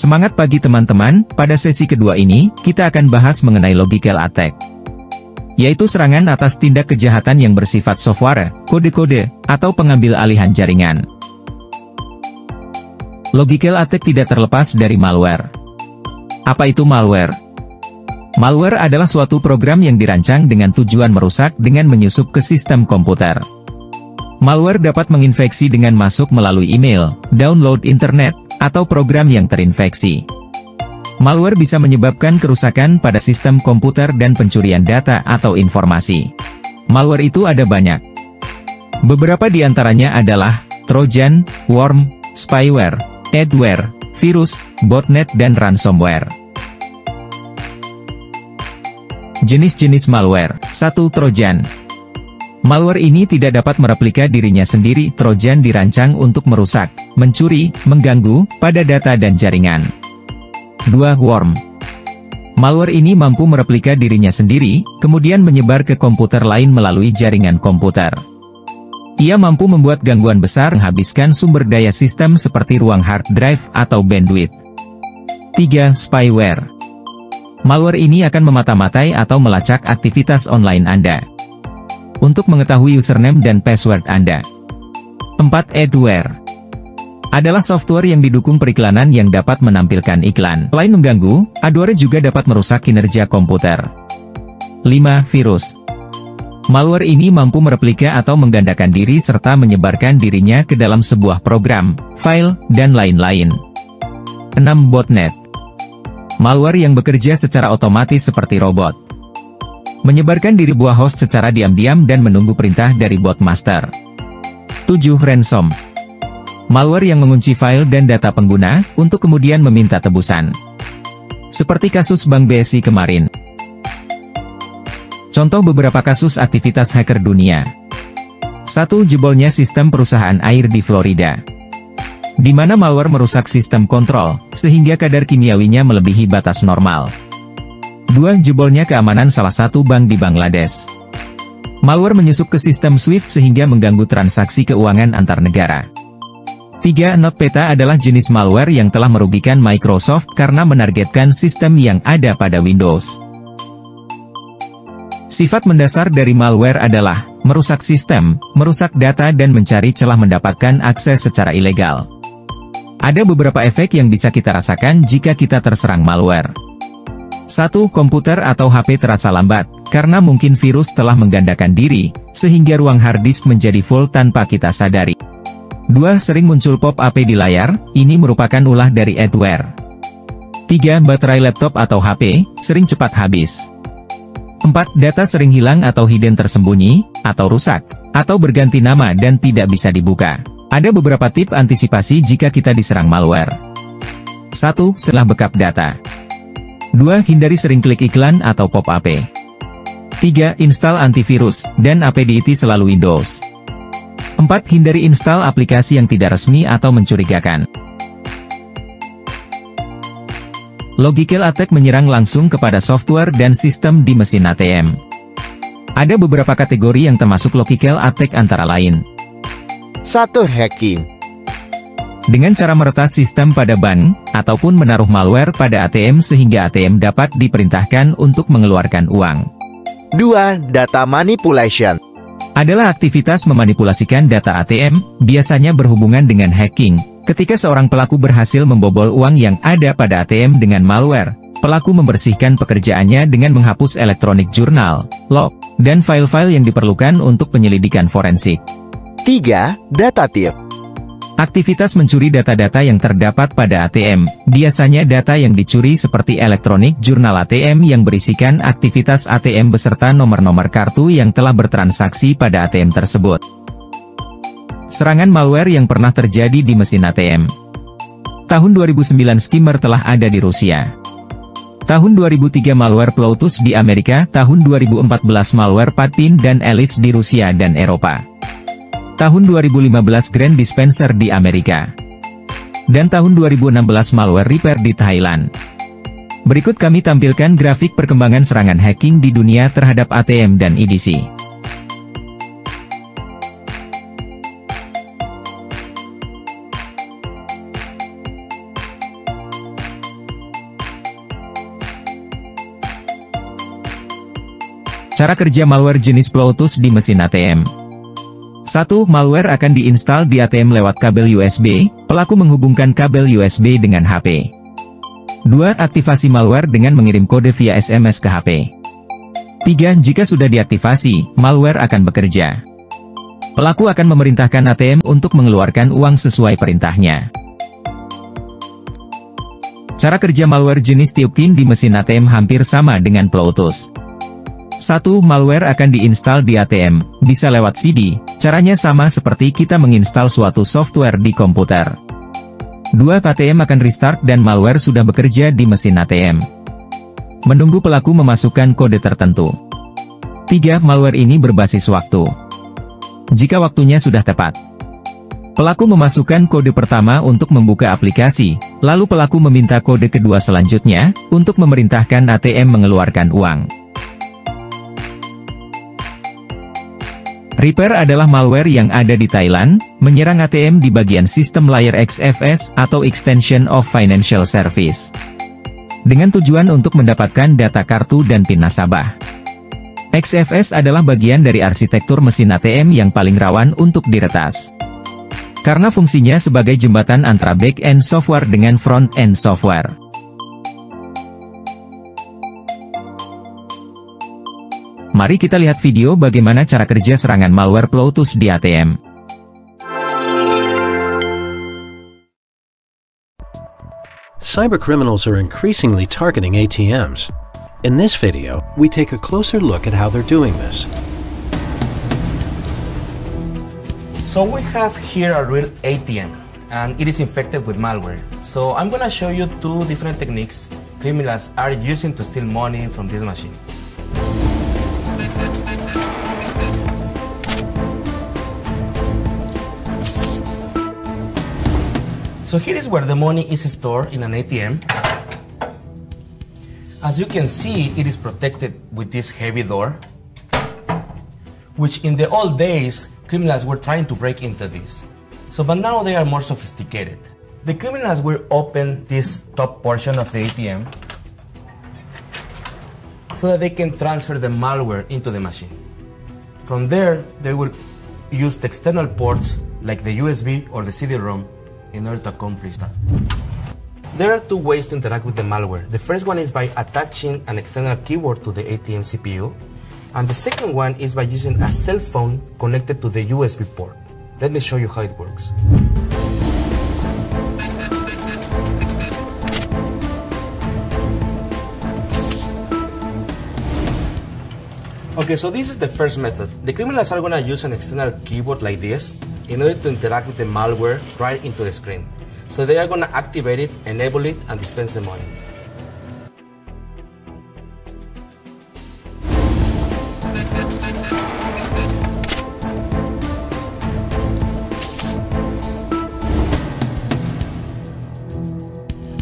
Semangat pagi teman-teman, pada sesi kedua ini, kita akan bahas mengenai logical attack, yaitu serangan atas tindak kejahatan yang bersifat software, kode-kode, atau pengambil alihan jaringan. Logical attack tidak terlepas dari malware. Apa itu malware? Malware adalah suatu program yang dirancang dengan tujuan merusak dengan menyusup ke sistem komputer. Malware dapat menginfeksi dengan masuk melalui email, download internet, atau program yang terinfeksi. Malware bisa menyebabkan kerusakan pada sistem komputer dan pencurian data atau informasi. Malware itu ada banyak. Beberapa di antaranya adalah Trojan, worm, spyware, adware, virus, botnet dan ransomware. Jenis-jenis malware. 1. Trojan. Malware ini tidak dapat mereplika dirinya sendiri. Trojan dirancang untuk merusak, mencuri, mengganggu, pada data dan jaringan. 2. Worm. Malware ini mampu mereplika dirinya sendiri, kemudian menyebar ke komputer lain melalui jaringan komputer. Ia mampu membuat gangguan besar, menghabiskan sumber daya sistem seperti ruang hard drive atau bandwidth. 3. Spyware. Malware ini akan memata-matai atau melacak aktivitas online Anda untuk mengetahui username dan password Anda. 4. Adware. Adalah software yang didukung periklanan yang dapat menampilkan iklan. Selain mengganggu, adware juga dapat merusak kinerja komputer. 5. Virus. Malware ini mampu mereplika atau menggandakan diri serta menyebarkan dirinya ke dalam sebuah program, file, dan lain-lain. 6. Botnet. Malware yang bekerja secara otomatis seperti robot, menyebarkan diri buah host secara diam-diam dan menunggu perintah dari bot master. 7. Ransom. Malware yang mengunci file dan data pengguna, untuk kemudian meminta tebusan. Seperti kasus Bank BSI kemarin. Contoh beberapa kasus aktivitas hacker dunia. 1. Jebolnya sistem perusahaan air di Florida, di mana malware merusak sistem kontrol, sehingga kadar kimiawinya melebihi batas normal. 2. Jebolnya keamanan salah satu bank di Bangladesh. Malware menyusup ke sistem SWIFT sehingga mengganggu transaksi keuangan antar negara. 3. NotPetya adalah jenis malware yang telah merugikan Microsoft karena menargetkan sistem yang ada pada Windows. Sifat mendasar dari malware adalah merusak sistem, merusak data dan mencari celah mendapatkan akses secara ilegal. Ada beberapa efek yang bisa kita rasakan jika kita terserang malware. 1. Komputer atau HP terasa lambat, karena mungkin virus telah menggandakan diri, sehingga ruang hard disk menjadi full tanpa kita sadari. 2. Sering muncul pop-up di layar, ini merupakan ulah dari adware. 3. Baterai laptop atau HP, sering cepat habis. 4. Data sering hilang atau hidden tersembunyi, atau rusak, atau berganti nama dan tidak bisa dibuka. Ada beberapa tip antisipasi jika kita diserang malware. 1. Setelah backup data. 2. Hindari sering klik iklan atau pop-up. 3. Install antivirus, dan APDIT selalu Windows. 4. Hindari install aplikasi yang tidak resmi atau mencurigakan. Logical attack menyerang langsung kepada software dan sistem di mesin ATM. Ada beberapa kategori yang termasuk logical attack antara lain. 1. Hacking. Dengan cara meretas sistem pada bank, ataupun menaruh malware pada ATM sehingga ATM dapat diperintahkan untuk mengeluarkan uang. 2. Data manipulation. Adalah aktivitas memanipulasikan data ATM, biasanya berhubungan dengan hacking. Ketika seorang pelaku berhasil membobol uang yang ada pada ATM dengan malware, pelaku membersihkan pekerjaannya dengan menghapus elektronik jurnal, log, dan file-file yang diperlukan untuk penyelidikan forensik. 3. Data thief. Aktivitas mencuri data-data yang terdapat pada ATM, biasanya data yang dicuri seperti elektronik jurnal ATM yang berisikan aktivitas ATM beserta nomor-nomor kartu yang telah bertransaksi pada ATM tersebut. Serangan malware yang pernah terjadi di mesin ATM. Tahun 2009 skimmer telah ada di Rusia. Tahun 2003 malware Plotus di Amerika, tahun 2014 malware Patin dan Alice di Rusia dan Eropa. Tahun 2015 Grand Dispenser di Amerika. Dan tahun 2016 malware Repair di Thailand. Berikut kami tampilkan grafik perkembangan serangan hacking di dunia terhadap ATM dan EDC. Cara kerja malware jenis Bluetooth di mesin ATM. 1. Malware akan diinstal di ATM lewat kabel USB, pelaku menghubungkan kabel USB dengan HP. 2. Aktivasi malware dengan mengirim kode via SMS ke HP. 3. Jika sudah diaktifasi, malware akan bekerja. Pelaku akan memerintahkan ATM untuk mengeluarkan uang sesuai perintahnya. Cara kerja malware jenis Tiupkin di mesin ATM hampir sama dengan Bluetooth. 1. Malware akan diinstal di ATM, bisa lewat CD, caranya sama seperti kita menginstal suatu software di komputer. 2. ATM akan restart dan malware sudah bekerja di mesin ATM. Menunggu pelaku memasukkan kode tertentu. 3. Malware ini berbasis waktu. Jika waktunya sudah tepat, pelaku memasukkan kode pertama untuk membuka aplikasi, lalu pelaku meminta kode kedua selanjutnya, untuk memerintahkan ATM mengeluarkan uang. Reaper adalah malware yang ada di Thailand, menyerang ATM di bagian sistem layar XFS atau Extension of Financial Service, dengan tujuan untuk mendapatkan data kartu dan PIN nasabah. XFS adalah bagian dari arsitektur mesin ATM yang paling rawan untuk diretas, karena fungsinya sebagai jembatan antara back-end software dengan front-end software. Mari kita lihat video bagaimana cara kerja serangan malware Bluetooth di ATM. Cybercriminals are increasingly targeting ATMs. In this video, we take a closer look at how they're doing this. So we have here a real ATM, and it is infected with malware. So I'm gonna show you two different techniques criminals are using to steal money from this machine. So here is where the money is stored in an ATM. As you can see, it is protected with this heavy door, which in the old days, criminals were trying to break into this. But now they are more sophisticated. The criminals will open this top portion of the ATM so that they can transfer the malware into the machine. From there, they will use the external ports like the USB or the CD-ROM in order to accomplish that. There are two ways to interact with the malware. The first one is by attaching an external keyboard to the ATM CPU, and the second one is by using a cell phone connected to the USB port. Let me show you how it works. Okay, so this is the first method. The criminals are going to use an external keyboard like this in order to interact with the malware right into the screen. So they are going to activate it, enable it, and dispense the money.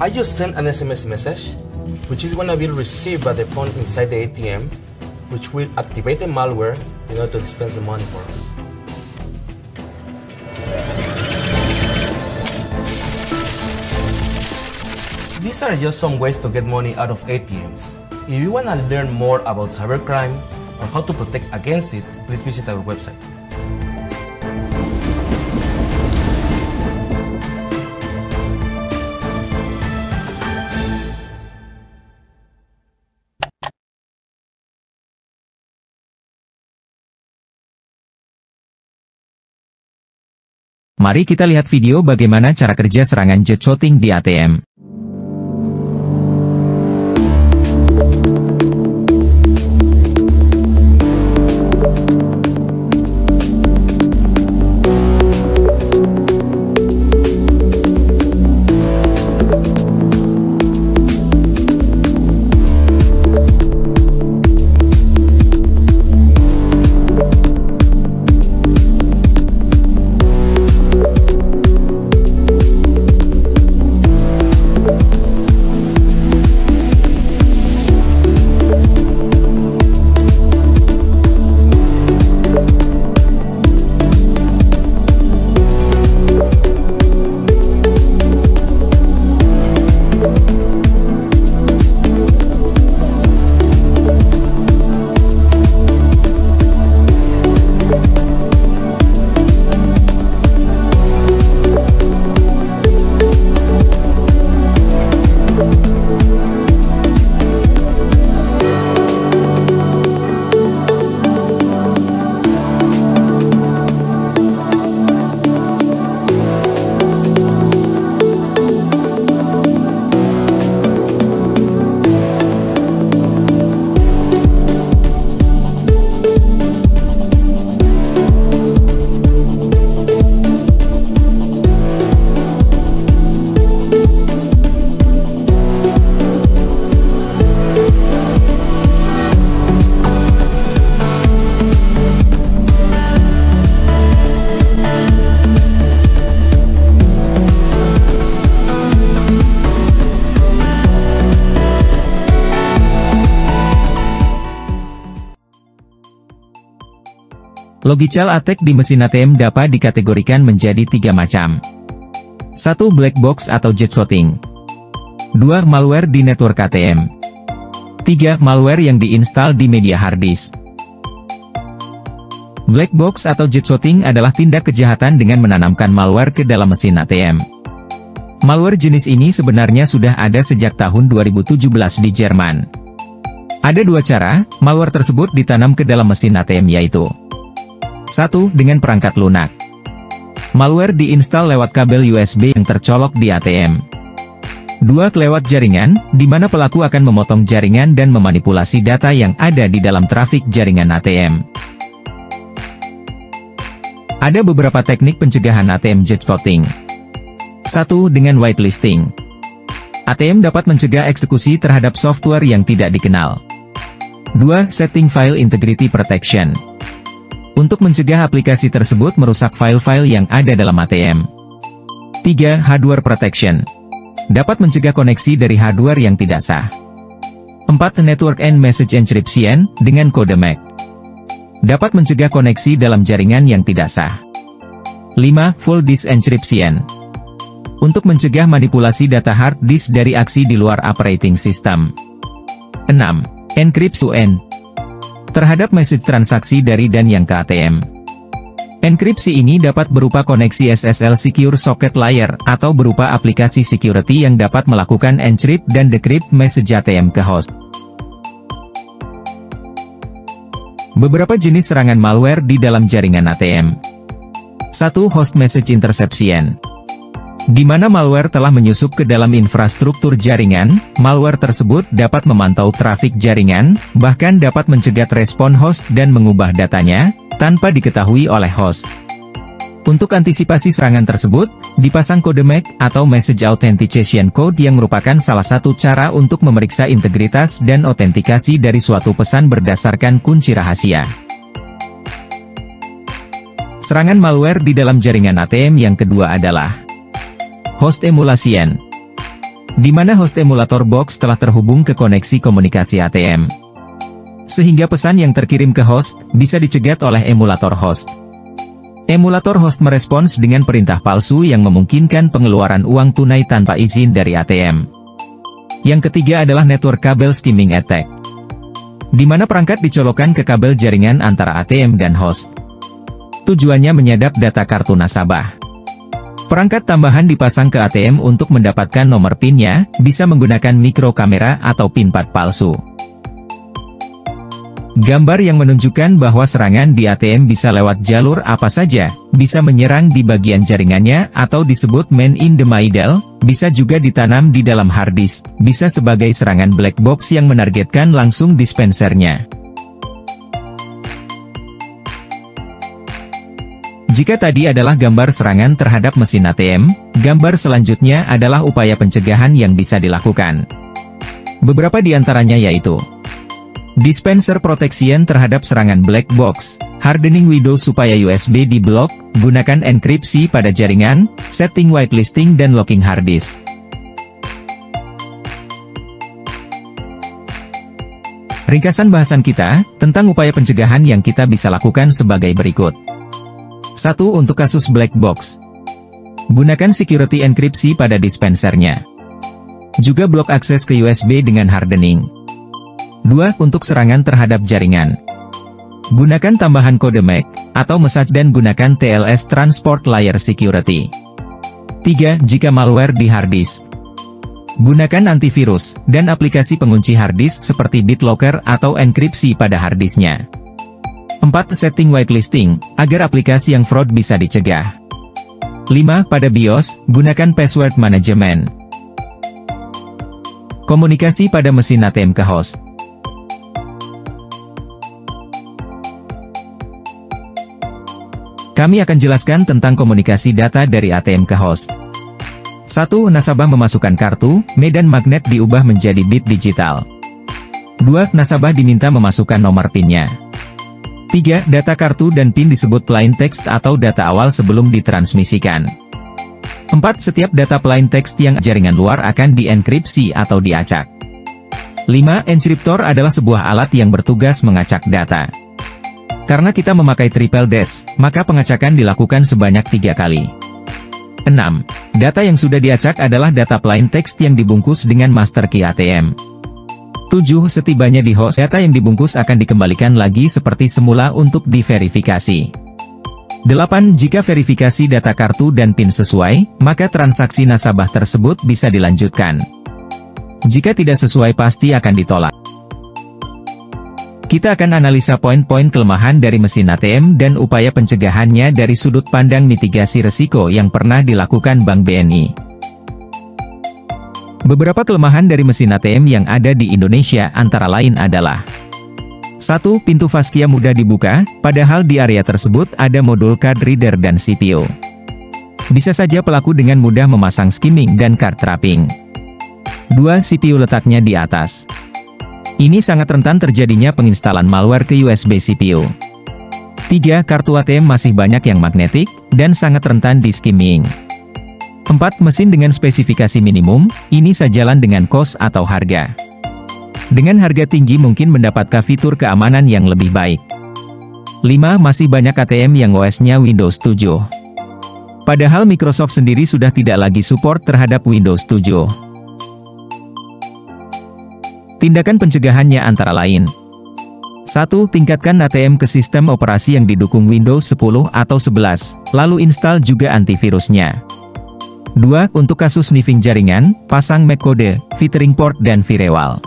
I just sent an SMS message, which is going to be received by the phone inside the ATM, which will activate the malware in order to dispense the money for us. These are just some ways to get money out of ATMs. If you want to learn more about cybercrime or how to protect against it, please visit our website. Mari kita lihat video bagaimana cara kerja serangan jet shooting di ATM. Logical attack di mesin ATM dapat dikategorikan menjadi 3 macam. 1. Black box atau jailbreaking. 2. Malware di network ATM. 3. Malware yang diinstal di media hard disk. Black box atau jailbreaking adalah tindak kejahatan dengan menanamkan malware ke dalam mesin ATM. Malware jenis ini sebenarnya sudah ada sejak tahun 2017 di Jerman. Ada 2 cara, malware tersebut ditanam ke dalam mesin ATM yaitu 1. Dengan perangkat lunak. Malware diinstal lewat kabel USB yang tercolok di ATM. 2. Lewat jaringan, di mana pelaku akan memotong jaringan dan memanipulasi data yang ada di dalam trafik jaringan ATM. Ada beberapa teknik pencegahan ATM jailbreaking. 1. Dengan whitelisting. ATM dapat mencegah eksekusi terhadap software yang tidak dikenal. 2. Setting file integrity protection. Untuk mencegah aplikasi tersebut merusak file-file yang ada dalam ATM. 3. Hardware protection. Dapat mencegah koneksi dari hardware yang tidak sah. 4. Network and message encryption, dengan kode MAC. Dapat mencegah koneksi dalam jaringan yang tidak sah. 5. Full disk encryption. Untuk mencegah manipulasi data hard disk dari aksi di luar operating system. 6. Encryption. Terhadap message transaksi dari dan yang ke ATM. Enkripsi ini dapat berupa koneksi SSL Secure Socket Layer, atau berupa aplikasi security yang dapat melakukan encrypt dan decrypt message ATM ke host. Beberapa jenis serangan malware di dalam jaringan ATM. 1. Host message interception. Di mana malware telah menyusup ke dalam infrastruktur jaringan, malware tersebut dapat memantau trafik jaringan, bahkan dapat mencegat respon host dan mengubah datanya, tanpa diketahui oleh host. Untuk antisipasi serangan tersebut, dipasang kode MAC atau Message Authentication Code yang merupakan salah satu cara untuk memeriksa integritas dan otentikasi dari suatu pesan berdasarkan kunci rahasia. Serangan malware di dalam jaringan ATM yang kedua adalah host emulation, di mana host emulator box telah terhubung ke koneksi komunikasi ATM. Sehingga pesan yang terkirim ke host, bisa dicegat oleh emulator host. Emulator host merespons dengan perintah palsu yang memungkinkan pengeluaran uang tunai tanpa izin dari ATM. Yang ketiga adalah network kabel skimming attack, di mana perangkat dicolokkan ke kabel jaringan antara ATM dan host. Tujuannya menyadap data kartu nasabah. Perangkat tambahan dipasang ke ATM untuk mendapatkan nomor PIN-nya, bisa menggunakan mikrokamera atau PIN pad palsu. Gambar yang menunjukkan bahwa serangan di ATM bisa lewat jalur apa saja, bisa menyerang di bagian jaringannya atau disebut man in the middle, bisa juga ditanam di dalam hard disk, bisa sebagai serangan black box yang menargetkan langsung dispensernya. Jika tadi adalah gambar serangan terhadap mesin ATM, gambar selanjutnya adalah upaya pencegahan yang bisa dilakukan. Beberapa di antaranya yaitu dispenser protection terhadap serangan black box, hardening Windows supaya USB diblok, gunakan enkripsi pada jaringan, setting whitelisting dan locking hard disk. Ringkasan bahasan kita, tentang upaya pencegahan yang kita bisa lakukan sebagai berikut. 1. Untuk kasus black box, gunakan security enkripsi pada dispensernya. Juga blok akses ke USB dengan hardening. 2. Untuk serangan terhadap jaringan, gunakan tambahan kode MAC, atau message dan gunakan TLS Transport Layer Security. 3. Jika malware di hard disk, gunakan antivirus, dan aplikasi pengunci hard disk seperti BitLocker atau enkripsi pada hard disknya. 4. Setting whitelisting, agar aplikasi yang fraud bisa dicegah. 5. Pada BIOS, gunakan password management. Komunikasi pada mesin ATM ke host. Kami akan jelaskan tentang komunikasi data dari ATM ke host. 1. Nasabah memasukkan kartu, medan magnet diubah menjadi bit digital. 2. Nasabah diminta memasukkan nomor PIN-nya. 3. Data kartu dan PIN disebut plain text atau data awal sebelum ditransmisikan. 4. Setiap data plain text yang jaringan luar akan dienkripsi atau diacak. 5. Encryptor adalah sebuah alat yang bertugas mengacak data. Karena kita memakai triple dash, maka pengacakan dilakukan sebanyak 3 kali. 6. Data yang sudah diacak adalah data plain text yang dibungkus dengan master key ATM. 7. Setibanya di host, data yang dibungkus akan dikembalikan lagi seperti semula untuk diverifikasi. 8. Jika verifikasi data kartu dan PIN sesuai, maka transaksi nasabah tersebut bisa dilanjutkan. Jika tidak sesuai pasti akan ditolak. Kita akan analisa poin-poin kelemahan dari mesin ATM dan upaya pencegahannya dari sudut pandang mitigasi risiko yang pernah dilakukan Bank BNI. Beberapa kelemahan dari mesin ATM yang ada di Indonesia antara lain adalah 1. Pintu fascia mudah dibuka, padahal di area tersebut ada modul card reader dan CPU. Bisa saja pelaku dengan mudah memasang skimming dan card trapping. 2. CPU letaknya di atas. Ini sangat rentan terjadinya penginstalan malware ke USB CPU. 3. Kartu ATM masih banyak yang magnetik, dan sangat rentan di skimming. 4. Mesin dengan spesifikasi minimum, ini sejalan dengan kos atau harga. Dengan harga tinggi mungkin mendapatkan fitur keamanan yang lebih baik. 5. Masih banyak ATM yang OS-nya Windows 7. Padahal Microsoft sendiri sudah tidak lagi support terhadap Windows 7. Tindakan pencegahannya antara lain. 1. Tingkatkan ATM ke sistem operasi yang didukung Windows 10 atau 11, lalu install juga antivirusnya. 2. Untuk kasus sniffing jaringan, pasang MAC-code, filtering port dan firewall.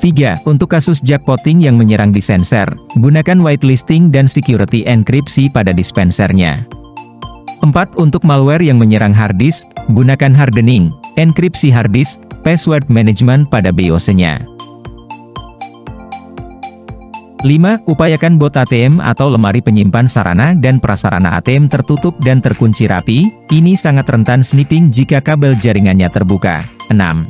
3. Untuk kasus jackpotting yang menyerang dispenser, gunakan whitelisting dan security enkripsi pada dispensernya. 4. Untuk malware yang menyerang hard disk, gunakan hardening, enkripsi hard disk, password management pada BIOS-nya. 5. Upayakan bot ATM atau lemari penyimpan sarana dan prasarana ATM tertutup dan terkunci rapi, ini sangat rentan sniffing jika kabel jaringannya terbuka. 6.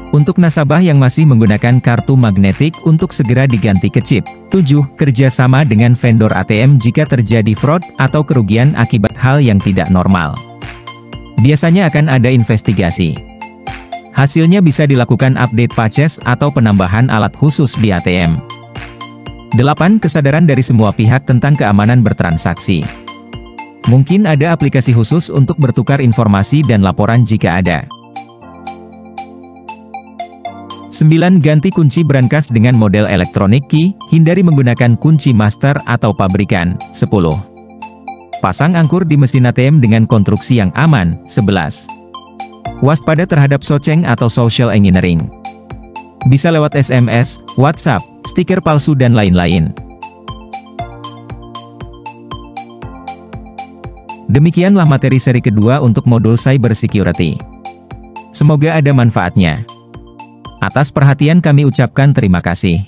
Untuk nasabah yang masih menggunakan kartu magnetik untuk segera diganti ke chip. 7. Kerjasama dengan vendor ATM jika terjadi fraud atau kerugian akibat hal yang tidak normal. Biasanya akan ada investigasi. Hasilnya bisa dilakukan update patches atau penambahan alat khusus di ATM. 8. Kesadaran dari semua pihak tentang keamanan bertransaksi. Mungkin ada aplikasi khusus untuk bertukar informasi dan laporan jika ada. 9. Ganti kunci brankas dengan model electronic key, hindari menggunakan kunci master atau pabrikan. 10. Pasang angkur di mesin ATM dengan konstruksi yang aman. 11. Waspada terhadap phishing atau social engineering. Bisa lewat SMS, WhatsApp, stiker palsu dan lain-lain. Demikianlah materi seri kedua untuk modul cyber security. Semoga ada manfaatnya. Atas perhatian kami ucapkan terima kasih.